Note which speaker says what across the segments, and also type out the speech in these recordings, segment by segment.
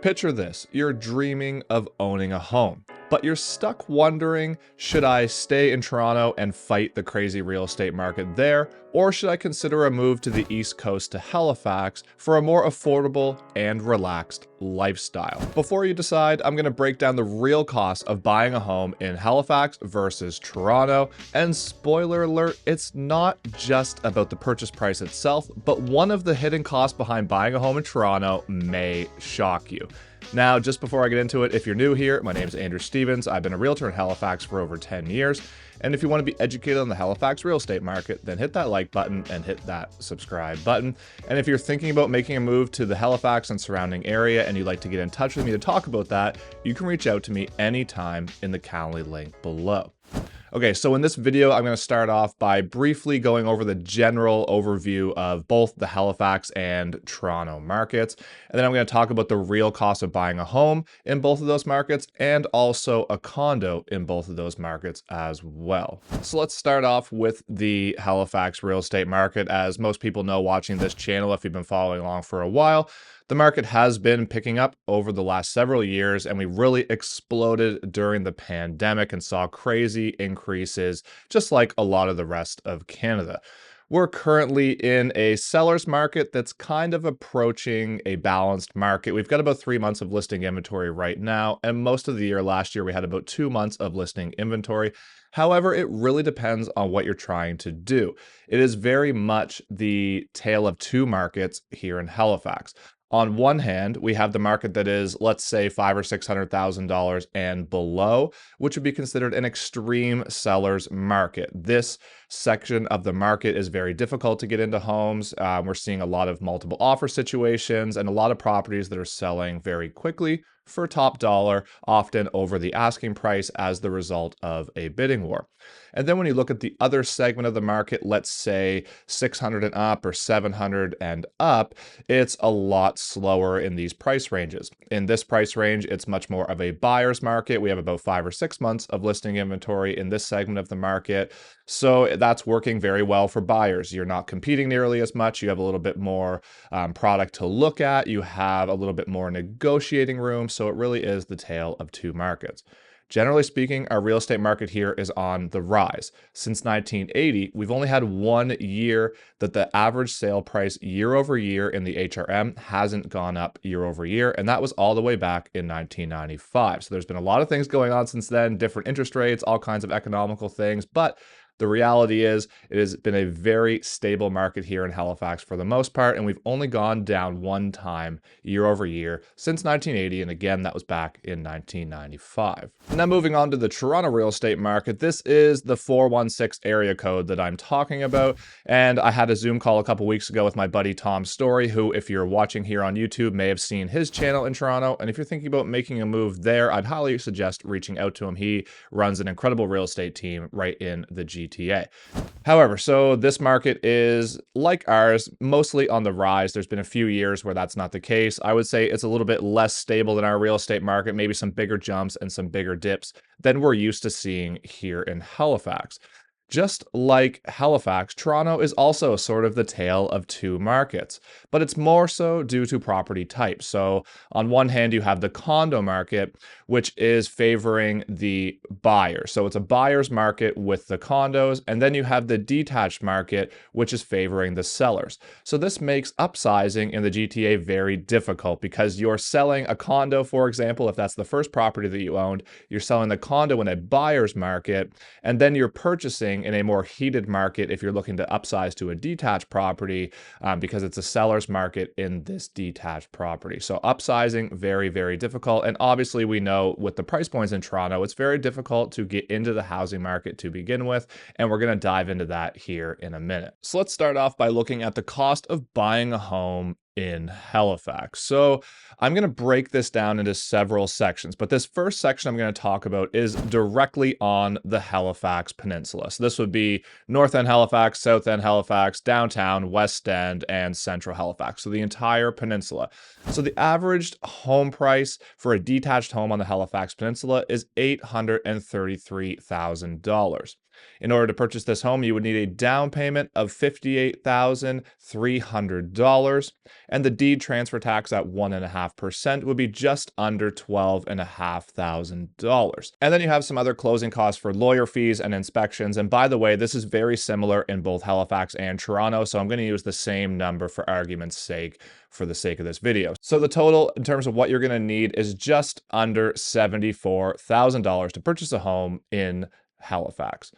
Speaker 1: Picture this, you're dreaming of owning a home, but you're stuck wondering, should I stay in Toronto and fight the crazy real estate market there, or should I consider a move to the East Coast to Halifax for a more affordable and relaxed lifestyle? Before you decide, I'm going to break down the real cost of buying a home in Halifax versus Toronto, and spoiler alert, it's not just about the purchase price itself, but one of the hidden costs behind buying a home in Toronto may shock you. Now, just before I get into it, if you're new here, my name is Andrew Stevens. I've been a realtor in Halifax for over 10 years. And if you want to be educated on the Halifax real estate market, then hit that like button and hit that subscribe button. And if you're thinking about making a move to the Halifax and surrounding area and you'd like to get in touch with me to talk about that, you can reach out to me anytime in the Calendly link below. Okay, so in this video, I'm going to start off by briefly going over the general overview of both the Halifax and Toronto markets. And then I'm going to talk about the real cost of buying a home in both of those markets and also a condo in both of those markets as well. So let's start off with the Halifax real estate market. As most people know watching this channel, if you've been following along for a while, the market has been picking up over the last several years, and we really exploded during the pandemic and saw crazy increases, just like a lot of the rest of Canada. We're currently in a seller's market that's kind of approaching a balanced market. We've got about 3 months of listing inventory right now, and most of the year last year, we had about 2 months of listing inventory. However, it really depends on what you're trying to do. It is very much the tale of two markets here in Halifax. On one hand, we have the market that is, let's say, $500,000 or $600,000 and below, which would be considered an extreme seller's market. This section of the market is very difficult to get into homes. We're seeing a lot of multiple offer situations and a lot of properties that are selling very quickly for top dollar, often over the asking price as the result of a bidding war. And then when you look at the other segment of the market, let's say 600 and up or 700 and up, it's a lot slower in these price ranges. In this price range, it's much more of a buyer's market. We have about 5 or 6 months of listing inventory in this segment of the market. So that's working very well for buyers. You're not competing nearly as much. You have a little bit more product to look at. You have a little bit more negotiating room. So it really is the tale of two markets. Generally speaking, our real estate market here is on the rise. Since 1980, we've only had 1 year that the average sale price year over year in the HRM hasn't gone up year over year, and that was all the way back in 1995. So there's been a lot of things going on since then, different interest rates, all kinds of economical things, but the reality is it has been a very stable market here in Halifax for the most part, and we've only gone down one time year over year since 1980, and again, that was back in 1995. Now moving on to the Toronto real estate market, this is the 416 area code that I'm talking about, and I had a Zoom call a couple weeks ago with my buddy Tom Story, who, if you're watching here on YouTube, may have seen his channel in Toronto, and if you're thinking about making a move there, I'd highly suggest reaching out to him. He runs an incredible real estate team right in the GTA. However, so this market is, like ours, mostly on the rise. There's been a few years where that's not the case. I would say it's a little bit less stable than our real estate market, maybe some bigger jumps and some bigger dips than we're used to seeing here in Halifax. Just like Halifax, Toronto is also sort of the tale of two markets, but it's more so due to property type. So on one hand, you have the condo market, which is favoring the buyer. So it's a buyer's market with the condos, and then you have the detached market, which is favoring the sellers. So this makes upsizing in the GTA very difficult because you're selling a condo, for example, if that's the first property that you owned, you're selling the condo in a buyer's market, and then you're purchasing in a more heated market if you're looking to upsize to a detached property because it's a seller's market in this detached property. So upsizing, very, very difficult. And obviously we know with the price points in Toronto, it's very difficult to get into the housing market to begin with. And we're going to dive into that here in a minute. So let's start off by looking at the cost of buying a home in Halifax. So I'm going to break this down into several sections, but this first section I'm going to talk about is directly on the Halifax Peninsula. So this would be North End Halifax, South End Halifax, Downtown, West End, and Central Halifax. So the entire peninsula. So the average home price for a detached home on the Halifax Peninsula is $833,000. In order to purchase this home, you would need a down payment of $58,300, and the deed transfer tax at 1.5% would be just under $12,500. And then you have some other closing costs for lawyer fees and inspections. And by the way, this is very similar in both Halifax and Toronto, so I'm going to use the same number for argument's sake for the sake of this video. So the total in terms of what you're going to need is just under $74,000 to purchase a home in Halifax.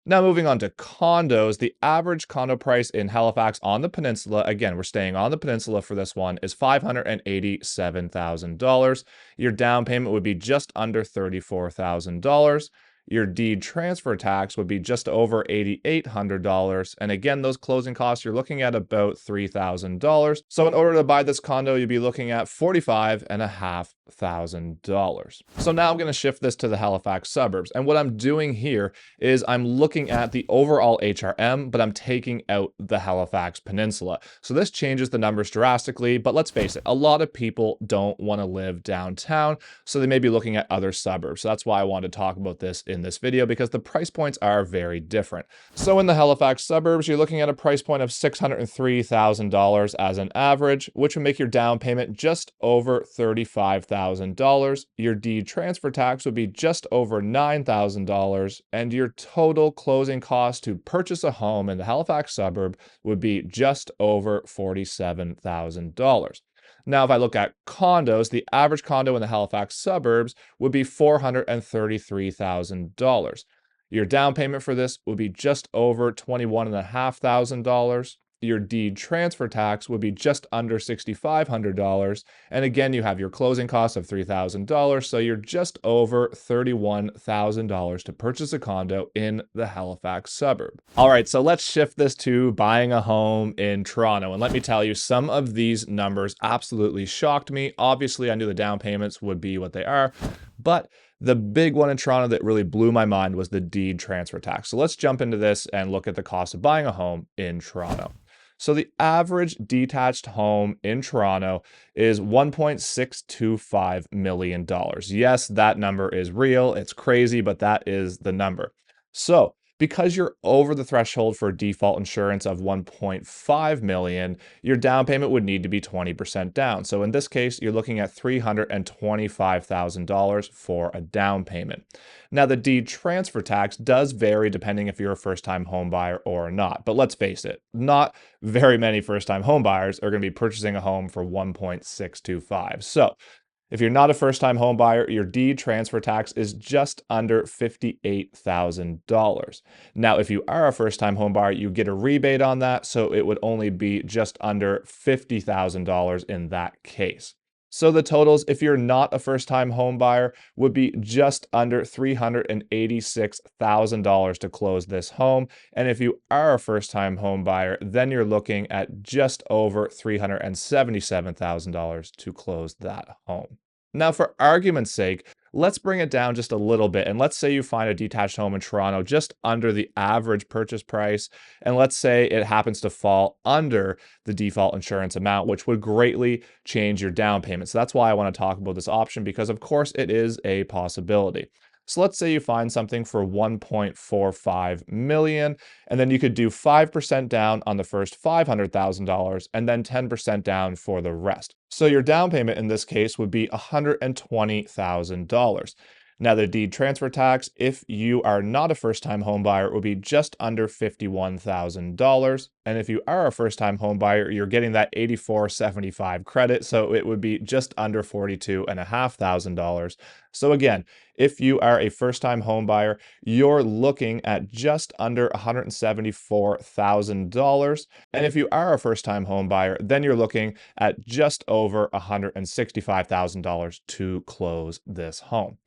Speaker 1: Now, moving on to condos, the average condo price in Halifax on the peninsula, again, we're staying on the peninsula for this one, is $587,000. Your down payment would be just under $34,000. Your deed transfer tax would be just over $8,800. And again, those closing costs, you're looking at about $3,000. So in order to buy this condo, you'd be looking at $45,500. So now I'm going to shift this to the Halifax suburbs. And what I'm doing here is I'm looking at the overall HRM, but I'm taking out the Halifax Peninsula. So this changes the numbers drastically, but let's face it, a lot of people don't want to live downtown, so they may be looking at other suburbs. So that's why I wanted to talk about this in this video, because the price points are very different. So in the Halifax suburbs, you're looking at a price point of $603,000 as an average, which would make your down payment just over $35,000. Your deed transfer tax would be just over $9,000, and your total closing cost to purchase a home in the Halifax suburb would be just over $47,000. Now, if I look at condos, the average condo in the Halifax suburbs would be $433,000. Your down payment for this would be just over $21,500. Your deed transfer tax would be just under $6,500. And again, you have your closing costs of $3,000. So you're just over $31,000 to purchase a condo in the Halifax suburb. All right, so let's shift this to buying a home in Toronto. And let me tell you, some of these numbers absolutely shocked me. Obviously, I knew the down payments would be what they are, but the big one in Toronto that really blew my mind was the deed transfer tax. So let's jump into this and look at the cost of buying a home in Toronto. So the average detached home in Toronto is $1.625 million. Yes, that number is real. It's crazy, but that is the number. So because you're over the threshold for default insurance of $1.5 million, your down payment would need to be 20% down. So in this case, you're looking at $325,000 for a down payment. Now, the deed transfer tax does vary depending if you're a first-time home buyer or not. But let's face it, not very many first-time home buyers are going to be purchasing a home for $1.625. So if you're not a first-time home buyer, your deed transfer tax is just under $58,000. Now, if you are a first-time home buyer, you get a rebate on that, so it would only be just under $50,000 in that case. So the totals, if you're not a first-time home buyer, would be just under $386,000 to close this home. And if you are a first-time home buyer, then you're looking at just over $377,000 to close that home. Now, for argument's sake, let's bring it down just a little bit. And let's say you find a detached home in Toronto just under the average purchase price. And let's say it happens to fall under the default insurance amount, which would greatly change your down payment. So that's why I want to talk about this option, because of course it is a possibility. So let's say you find something for $1.45 million, and then you could do 5% down on the first $500,000 and then 10% down for the rest. So your down payment in this case would be $120,000. Now, the deed transfer tax, if you are not a first-time home buyer, would be just under $51,000. And if you are a first-time home buyer, you're getting that 8475 credit, so it would be just under $42,500. So again, if you are a first-time home buyer, you're looking at just under $174,000. And if you are a first-time home buyer, then you're looking at just over $165,000 to close this home.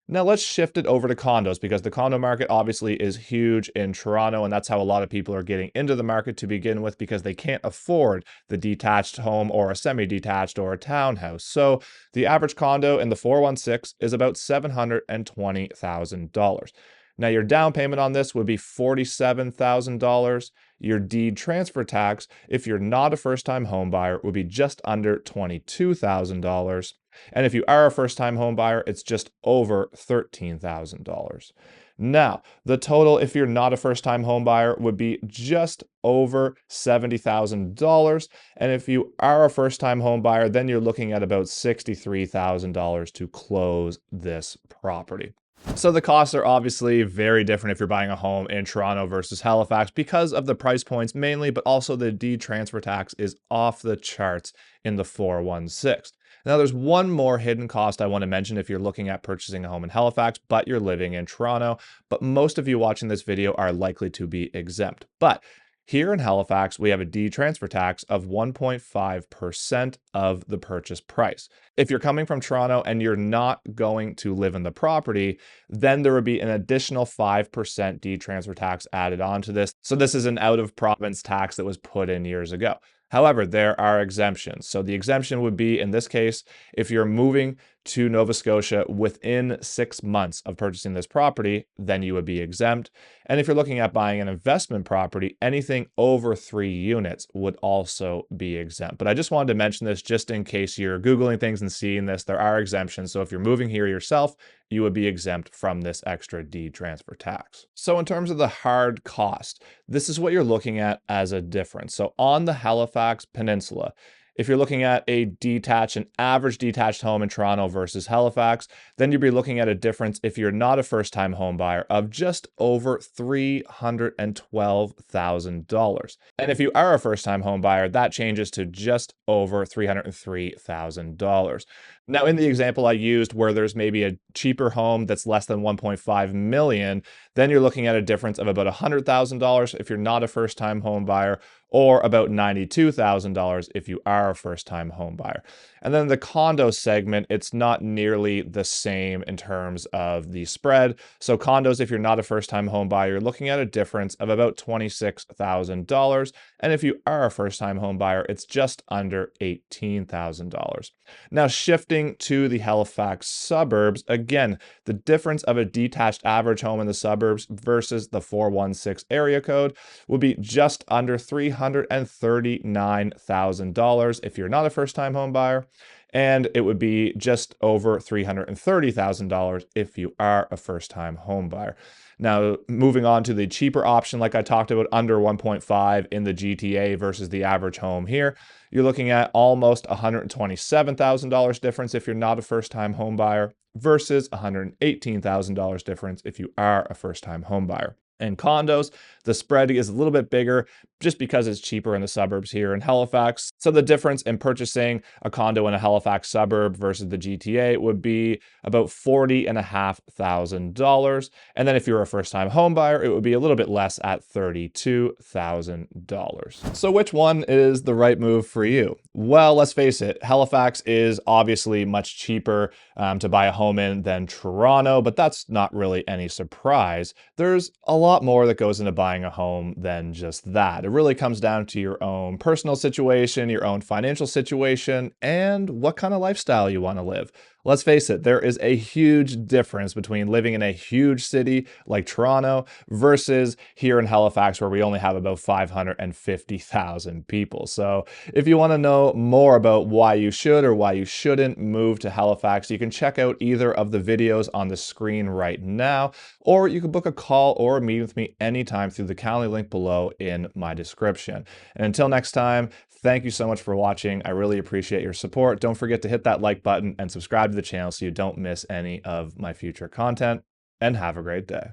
Speaker 1: Now let's shift it over to condos, because the condo market obviously is huge in Toronto, and that's how a lot of people are getting into the market to begin with, because they can't afford the detached home or a semi-detached or a townhouse. So the average condo in the 416 is about $720,000. Now your down payment on this would be $47,000. your deed transfer tax, if you're not a first-time home buyer, would be just under $22,000. And if you are a first-time home buyer, it's just over $13,000. Now, the total, if you're not a first-time home buyer, would be just over $70,000. And if you are a first-time home buyer, then you're looking at about $63,000 to close this property. So the costs are obviously very different if you're buying a home in Toronto versus Halifax because of the price points mainly, but also the deed transfer tax is off the charts in the 416. Now, there's one more hidden cost I want to mention if you're looking at purchasing a home in Halifax, but you're living in Toronto. But most of you watching this video are likely to be exempt. But here in Halifax, we have a deed transfer tax of 1.5% of the purchase price. If you're coming from Toronto and you're not going to live in the property, then there would be an additional 5% deed transfer tax added onto this. So this is an out-of-province tax that was put in years ago. However, there are exemptions. So the exemption would be, in this case, if you're moving to Nova Scotia within 6 months of purchasing this property, then you would be exempt. And if you're looking at buying an investment property, anything over 3 units would also be exempt. But I just wanted to mention this just in case you're Googling things and seeing this. There are exemptions. So if you're moving here yourself, you would be exempt from this extra deed transfer tax. So in terms of the hard cost, this is what you're looking at as a difference. So on the Halifax Peninsula, if you're looking at an average detached home in Toronto versus Halifax, then you'd be looking at a difference if you're not a first-time home buyer of just over $312,000. And if you are a first-time home buyer, that changes to just over $303,000. Now, in the example I used where there's maybe a cheaper home that's less than 1.5 million, then you're looking at a difference of about $100,000 if you're not a first-time home buyer, or about $92,000 if you are a first-time home buyer. And then the condo segment, it's not nearly the same in terms of the spread. So condos, if you're not a first-time home buyer, you're looking at a difference of about $26,000. And if you are a first-time home buyer, it's just under $18,000. Now, shifting to the Halifax suburbs, again, the difference of a detached average home in the suburbs versus the 416 area code would be just under $339,000 if you're not a first-time home buyer, and it would be just over $330,000 if you are a first-time home buyer. Now, moving on to the cheaper option, like I talked about, under 1.5 in the GTA versus the average home here, you're looking at almost $127,000 difference if you're not a first-time home buyer versus $118,000 difference if you are a first-time home buyer. And condos, the spread is a little bit bigger just because it's cheaper in the suburbs here in Halifax. So the difference in purchasing a condo in a Halifax suburb versus the GTA would be about $40,500. And then if you're a first-time home buyer, it would be a little bit less at $32,000. So which one is the right move for you? Well, let's face it, Halifax is obviously much cheaper to buy a home in than Toronto, but that's not really any surprise. There's a lot more that goes into buying a home than just that. It really comes down to your own personal situation, your own financial situation, and what kind of lifestyle you want to live. Let's face it, there is a huge difference between living in a huge city like Toronto versus here in Halifax, where we only have about 550,000 people. So if you want to know more about why you should or why you shouldn't move to Halifax, you can check out either of the videos on the screen right now, or you can book a call or a meeting with me anytime through the Calendly link below in my description. And until next time, thank you so much for watching. I really appreciate your support. Don't forget to hit that like button and subscribe to the channel so you don't miss any of my future content, and have a great day.